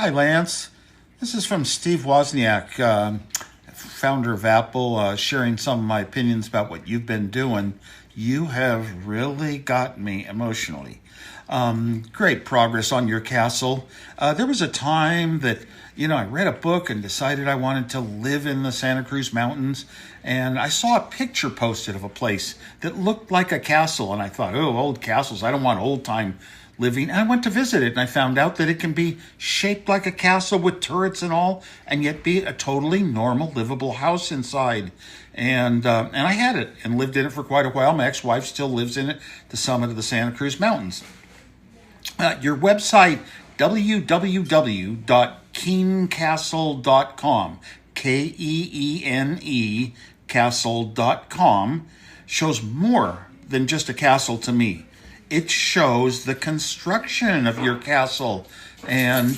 Hi, Lance. This is from Steve Wozniak, founder of Apple, sharing some of my opinions about what you've been doing. You have really got me emotionally. Great progress on your castle. There was a time that, I read a book and decided I wanted to live in the Santa Cruz Mountains. And I saw a picture posted of a place that looked like a castle. And I thought, oh, old castles. I don't want old time living. And I went to visit it and I found out that it can be shaped like a castle with turrets and all, and yet be a totally normal, livable house inside. And I had it and lived in it for quite a while. My ex-wife still lives in it, the summit of the Santa Cruz Mountains. Your website, www.keenecastle.com, Keene castle.com, shows more than just a castle to me. It shows the construction of your castle and,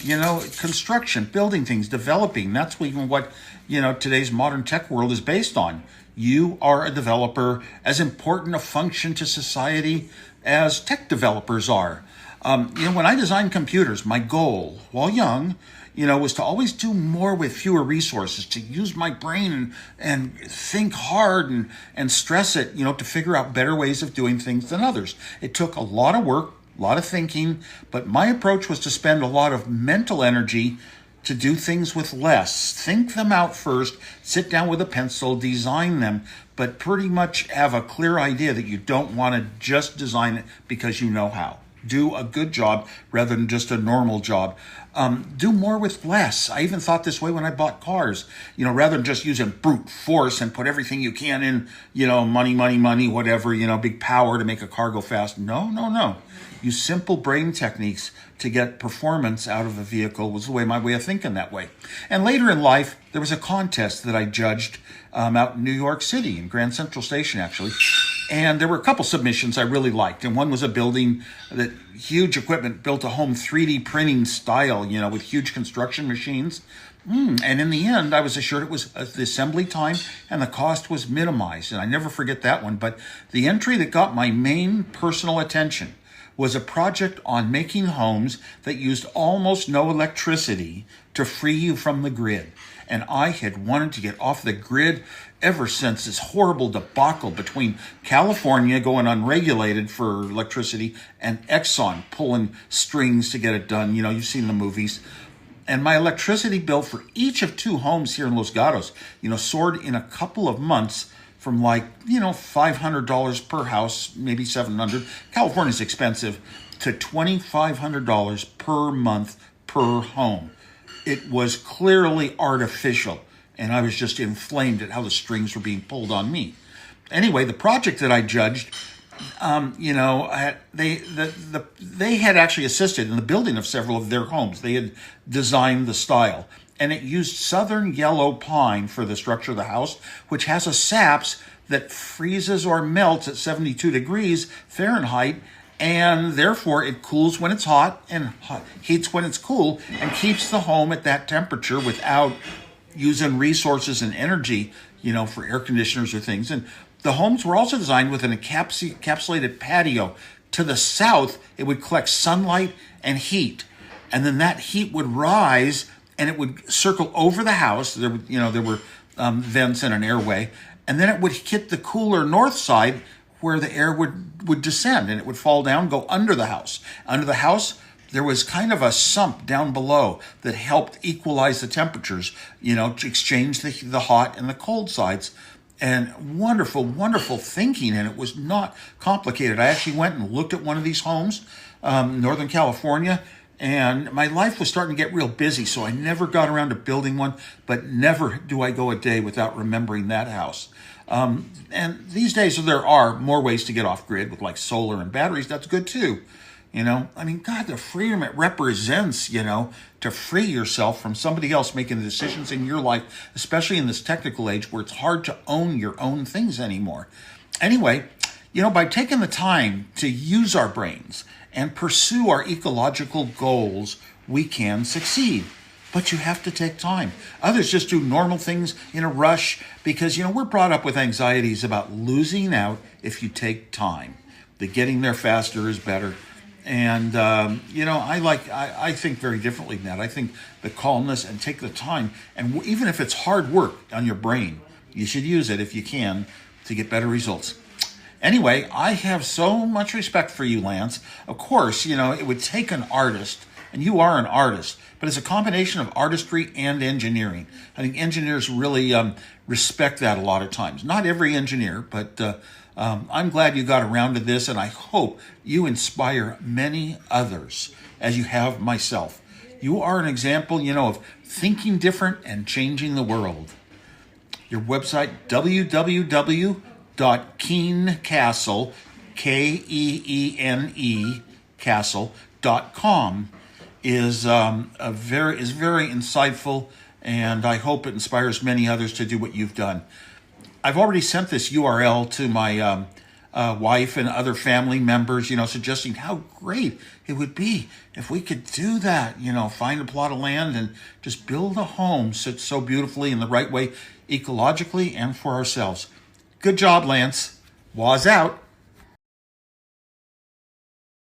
construction, building things, developing. That's even what, today's modern tech world is based on. You are a developer, as important a function to society as tech developers are. When I designed computers, my goal, while young, was to always do more with fewer resources, to use my brain and think hard and stress it, to figure out better ways of doing things than others. It took a lot of work, a lot of thinking, but my approach was to spend a lot of mental energy to do things with less. Think them out first, sit down with a pencil, design them, but pretty much have a clear idea that you don't want to just design it because you know how. Do a good job rather than just a normal job. Do more with less. I even thought this way when I bought cars. Rather than just using brute force and put everything you can in, money, whatever, big power to make a car go fast. No. Use simple brain techniques to get performance out of a vehicle was my way of thinking that way. And later in life, there was a contest that I judged out in New York City, in Grand Central Station, actually. And there were a couple submissions I really liked. And one was a building that huge equipment built a home 3D printing style, with huge construction machines. And in the end, I was assured it was the assembly time and the cost was minimized. And I never forget that one. But the entry that got my main personal attention was a project on making homes that used almost no electricity to free you from the grid. And I had wanted to get off the grid ever since this horrible debacle between California going unregulated for electricity and Exxon pulling strings to get it done. You've seen the movies. And my electricity bill for each of two homes here in Los Gatos, soared in a couple of months from $500 per house, maybe $700. California's expensive, to $2,500 per month per home. It was clearly artificial, and I was just inflamed at how the strings were being pulled on me. Anyway, the project that I judged, they had actually assisted in the building of several of their homes. They had designed the style, and it used southern yellow pine for the structure of the house, which has a SAPS that freezes or melts at 72 degrees Fahrenheit, and therefore it cools when it's hot and heats when it's cool, and keeps the home at that temperature without using resources and energy, for air conditioners or things. And the homes were also designed with an encapsulated patio. To the south, it would collect sunlight and heat, and then that heat would rise and it would circle over the house. There were vents and an airway, and then it would hit the cooler north side where the air would descend and it would fall down, go under the house. Under the house, there was kind of a sump down below that helped equalize the temperatures, to exchange the hot and the cold sides. And wonderful, wonderful thinking, and it was not complicated. I actually went and looked at one of these homes, Northern California, and my life was starting to get real busy, so I never got around to building one, but never do I go a day without remembering that house. And these days there are more ways to get off grid with solar and batteries. That's good too. God, the freedom it represents, to free yourself from somebody else making the decisions in your life, especially in this technical age where it's hard to own your own things anymore. Anyway, by taking the time to use our brains and pursue our ecological goals, we can succeed. But you have to take time. Others just do normal things in a rush because, we're brought up with anxieties about losing out if you take time. The getting there faster is better. And, I think very differently than that. I think the calmness and take the time. And even if it's hard work on your brain, you should use it if you can to get better results. Anyway, I have so much respect for you, Lance. Of course, it would take an artist, and you are an artist, but it's a combination of artistry and engineering. I think engineers really respect that a lot of times. Not every engineer, but I'm glad you got around to this, and I hope you inspire many others as you have myself. You are an example, of thinking different and changing the world. Your website, www.Keene Castle, Keene Castle.com is very insightful, and I hope it inspires many others to do what you've done. I've already sent this URL to my wife and other family members, suggesting how great it would be if we could do that, find a plot of land and just build a home so beautifully in the right way, ecologically and for ourselves. Good job, Lance. Woz out.